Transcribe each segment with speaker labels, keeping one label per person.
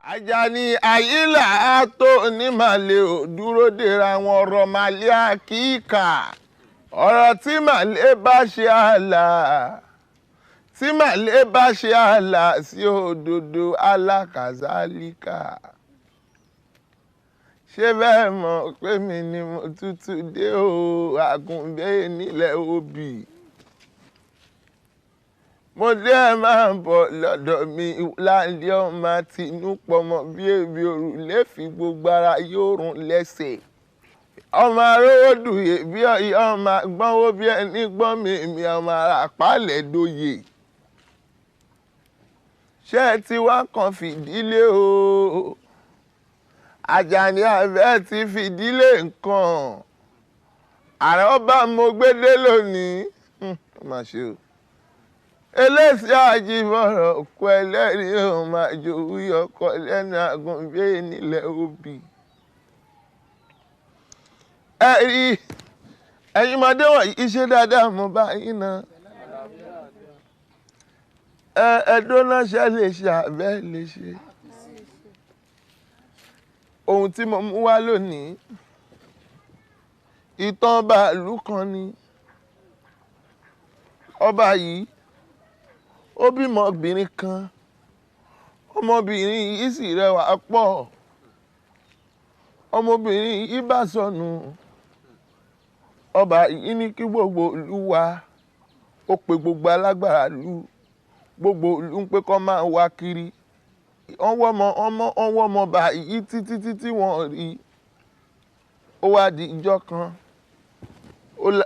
Speaker 1: Àjàní àyílà á tó ní màlẹ́ ò dúró dèrà wọn ọ̀rọ̀ màlẹ́ àkíkà ọ̀rọ̀ tí màlẹ́ bá ṣe àlà tí màlẹ́ bá ṣe àlà sí òdodo alákàzálíkà. Ṣé bẹ́ẹ̀ mọ̀ pé mi ni mo tútù dé o àgùnbẹ́ nílẹ̀ òbí. Mo dé ẹ máa ń bọ̀ lọ́dọ̀ mi láńdí ọmọ àtinú pọmọ bí èbí òrùlé fi gbogbo ara yóò rún lẹ́sẹ̀. Ọmọ arówó dùyè bí ọyẹ ọmọ gbọ́nwó bí ẹni gbọ́n mi ọmọ ara pálẹ̀ dòye. Ṣé ẹ ti wá kan fìdílé o? Àjàní àbẹ́ ti fìdílé nǹkan. Ààrẹ ọba mo gbédé lónìí. Má ṣe o. Eléṣì àjìbọ̀rọ̀ kọ ẹlẹ́rìí ò máa jòwú ọkọ lẹ́nu àgùnbẹ́ nílẹ̀ òbí. Ẹ rí ẹ̀yin ọmọdé wọ̀nyí ṣe dáadáa mo bá yín náà. Ẹ̀ẹ́dọ́ náà ṣe lè ṣe àbẹ́ lè ṣe. Ohun tí mo mú wá lónìí ìtàn ọba ìlú kan ni. Ọba yìí ó bímọ obìnrin kan, ọmọbìnrin yìí sì rẹwà pọ̀. Ọmọbìnrin yìí bá sọnù. Ọba yìí ní kí gbogbo ìlú wá, ó pe gbogbo alágbára ìlú, gbogbo ìlú ń pé kó máa wá kiri. Wọ́n wọ́ ọmọ ọba yìí títí wọ́n rí. Ó wá di ìjọ kan,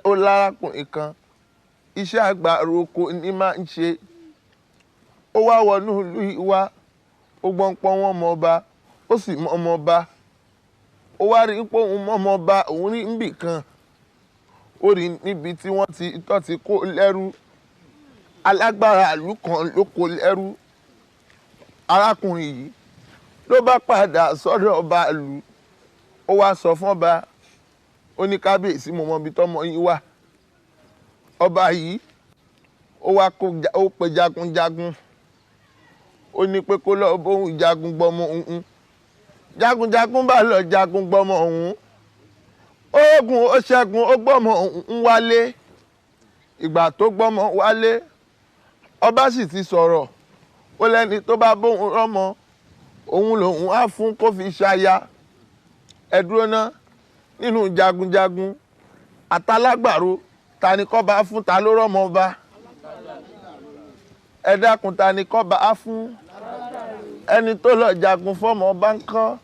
Speaker 1: ó lárákùnrin kan, iṣẹ́ àgbàrò oko ni máa ń ṣe. Ó wá wọnú ìlú yìí wá, ó gbọ́n pọ́n wọn mọ ọba, ó sì mọ ọmọ ọba. Ó wá rí pé òun mọ ọmọ ọba, òun rí níbì kan. Ó rí níbi tí wọ́n ti kó lẹ́rú. Alágbára ìlú kan ló kó lẹ́rú. Arákùnrin yìí ló bá padà sọ́dọ̀ ọba ìlú. Ó wá sọ fún ọba, ó ní kábíyèsí mo mọ ibi tọ́mọ yín wà. Ọba yìí ó pe jagunjagun. Ó ní pé kó lọ bóun jagun gbọmọ òun. Jagunjagun bá lọ jagun gbọmọ òun. Ogun ó ṣẹ́gun ó gbọmọ òun wálé. Ìgbà tó gbọmọ wálé, ọba sì ti sọ̀rọ̀. Ó lẹ́ni tó bá bóun rọ́mọ, òun lòun á fún kó fi ṣaya. Ẹ dúró ná, nínú jagunjagun àtàlágbàro ta ni kó bá fún, ta ló rọ́mọ ọba? Ẹ dákun, ta ni kó bá fún? Ẹni tó lọ jagun fọ́mọ ọba ń kọ́.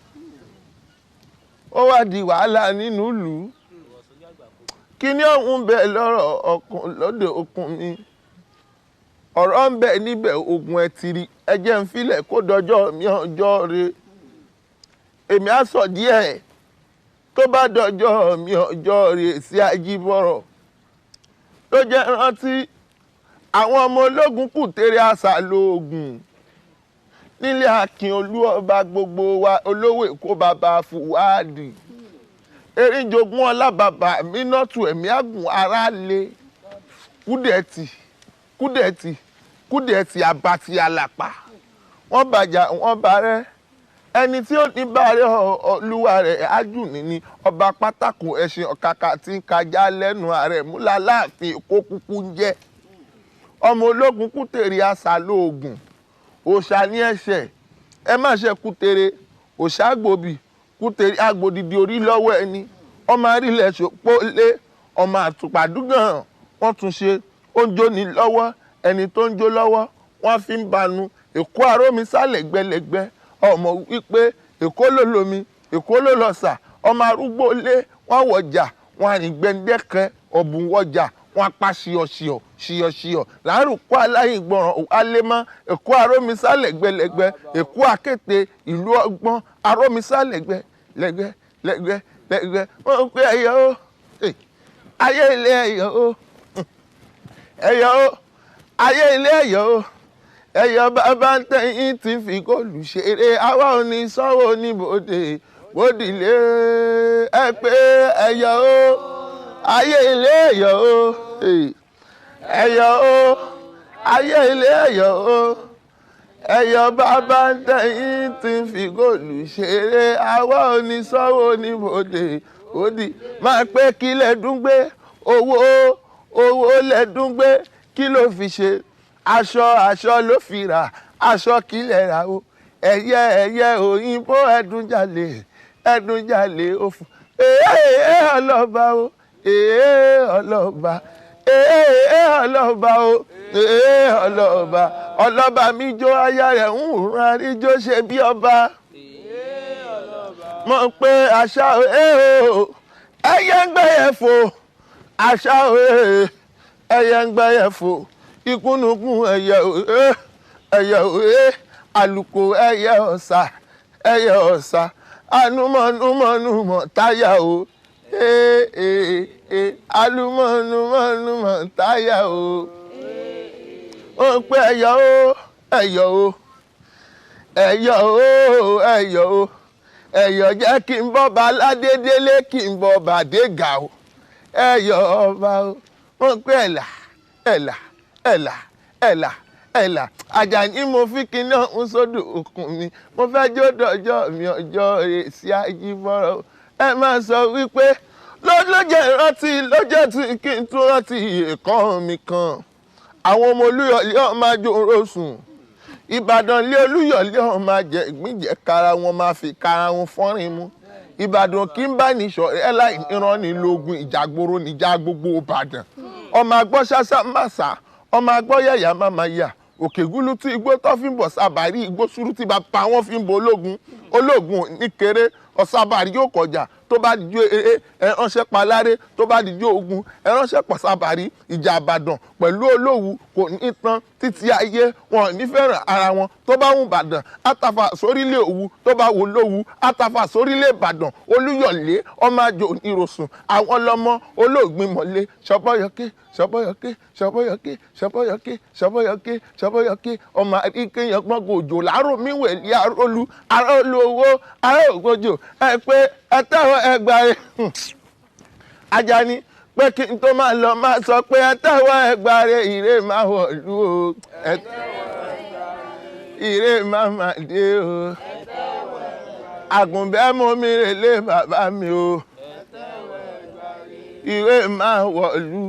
Speaker 1: Ó wá di wàhálà nínú ìlú. Kíní ọ̀hún bẹ lọ́rọ̀ ọkùn lóde okùn mi. Ọ̀rọ̀ ń bẹ níbẹ̀ ogun ẹ ti rí. Ẹ jẹ́ ń filẹ̀ kó dọjọ́ mi ọjọ́ re. Èmi á sọ díẹ̀ tó bá dọjọ́ mi ọjọ́ re sí Ajíbọ̀rọ̀. Ló jẹ́ rántí àwọn ọmọ ológun Kùtèrè àṣà lóògùn. Nílé Akínolú ọba gbogbo wa olówó Èkó bàbá Fùwádì. Erinjogun ọlá bàbá Mínátù ẹ̀mí àgùn ará lé. Kúdẹ̀tì àbàtì àlàpà. Wọ́n bàjà wọ́n bàrẹ́. Ẹni tí ó ní bàrẹ́ olúwa rẹ̀ ájù níní ọba pátákó ẹṣin ọ̀kàkà tí ń kajá lẹ́nu ààrẹ múlá láàfin Èkó kúkú ń jẹ́. Ọmọ ológun Kùtèrè àṣà lóògùn. Òòṣà ní ẹ̀ṣẹ̀, ẹ má ṣe Kùtèrè, òòṣà gbòbì, Kùtèrè agbòdìdì orí lọ́wọ́ ẹni. Ọmọ arílẹ̀ ṣòpó lé, ọmọ àtùpàdúgàn wọ́n tún ṣe, ó ń jóni lọ́wọ́, ẹni tó ń jó lọ́wọ́ wọ́n fi ń banu. Èkó arómi sálẹ̀ gbẹlẹgbẹ, ọmọ wípé Èkó ló lomi, Èkó ló lọ́sà, ọmọ arúgbó lé, wọ́n wọ̀jà, wọ́n àrìn gbẹ̀ndẹ́kẹ́, ọ̀bùn wọ̀jà, wọ́n apá ṣíọṣíọ láàrú kó aláìgbọràn alémọ́. Èkó arómisálẹ̀ gbẹlẹgbẹ, Èkó akéte ìlú ọgbọ́n arómisálẹ̀ lẹ́gbẹ́. Wọ́n pé ẹyọ ó, ayé ilé ẹyọ ó, ẹyọ ó, ayé ilé ẹyọ ó. Ẹyọ bàbá ń tẹ̀yìn tí fi góòlù ṣeré, àwa ò ní sanwó níbodè bódìlé. Ẹ pé ẹyọ ó, ayé ilé ẹyọ ó, ẹyọ ó, ayé ilé ẹyọ ó, ẹyọ bàbá ń tẹ̀yìn tí ń fi góòlù ṣeré àwa ò ní sanwó níbodè òdì máa pé kí lẹ́dún gbé owó lẹ́dún gbé kí ló fi ṣe aṣọ ló fi rà aṣọ kí lẹ rà o ẹyẹ òyìnbó ẹdúnjalè ó fún ọlọ́ba o ọlọ́ba ọlọ́ba o ọlọ́ba mi jó aya rẹ̀ ń wúran ijó ṣe bí ọba mọ̀ pé àṣà ẹyẹ ń gbẹ́yẹ fò àṣà ẹyẹ ń gbẹ́yẹ fò ikúnnukún ẹyẹ àlùkò ẹyẹ ọ̀sà anúmọ̀númọ̀ táyà o alúmọ̀númọ̀ táyà o ó pé ẹ̀yọ̀ jẹ́ kí n bọ́ba aládédélé kí n bọ́ba dégà o ẹ̀yọ̀ ọba o ó pé ẹ̀là Àjàní mo fi kíní ọ̀hún sódò òkun mi mo fẹ́ jó dọjọ́ mi ọjọ́ èsì ajíbọ́rọ̀ ẹ máa sọ wípé lọ́jọ́ ìrántí lọ́jọ́ tí kí n tún rántí ẹ̀kọ́ mi kan àwọn ọmọ Olúyọ̀lé ọ̀ máa jòrò sùn Ìbàdàn lé Olúyọ̀lé ọ̀ máa jẹ ìgbìnjẹ kára wọn máa fi kára wọn fọ́nrin mú Ìbàdàn kí n bá ní ṣọ̀rẹ́ láì níran ní lógun ìjàgboro níjà gbogbo Ìbàdàn ọmọ àgbọ̀ ṣáṣá màṣá ọmọ àgbọ̀ yẹ̀yà máma yà Òkègúlú tí igbó tó fi ń bọ̀ Sàbàrí igbó sùúrù tí bàbá wọn fi ń bọ̀ ológun ní kéré Ọ̀sàbàrí yóò kọjá tó bá dijó ẹránṣẹ́ paláré tó bá dijó ogun ẹránṣẹ́ pọ̀ Sàbàrí ìjà Ìbàdàn pẹ̀lú Olówu kò ní tán títí ayé wọn ò ní fẹ́ràn ara wọn tó bá wù Ìbàdàn àtàfà sórílẹ̀ Òwu tó bá wù Olówu àtàfà sórílẹ̀ Ìbàdàn Olúyọ̀lé ọmọ àjò ìrosùn àwọn lọmọ olóògbé mọ̀lẹ́ ṣọbọ́yọ̀ké ọmọ àríkèyàn gbọ́ngàn òjò láàárọ̀ míwẹ̀lì arólú owó ará ògbójò ẹ pé ẹ tẹ́wọ́ ẹgbà rẹ̀ Àjàní pé kí n tó máa lọ máa sọ pé ẹ tẹ́wọ́ ẹgbà rẹ̀ ìrè máa wọ̀lú o ìrè máa máa dé o àgùnbẹ́ mú mi rèlé bàbá mi o ìrè máa wọ̀lú.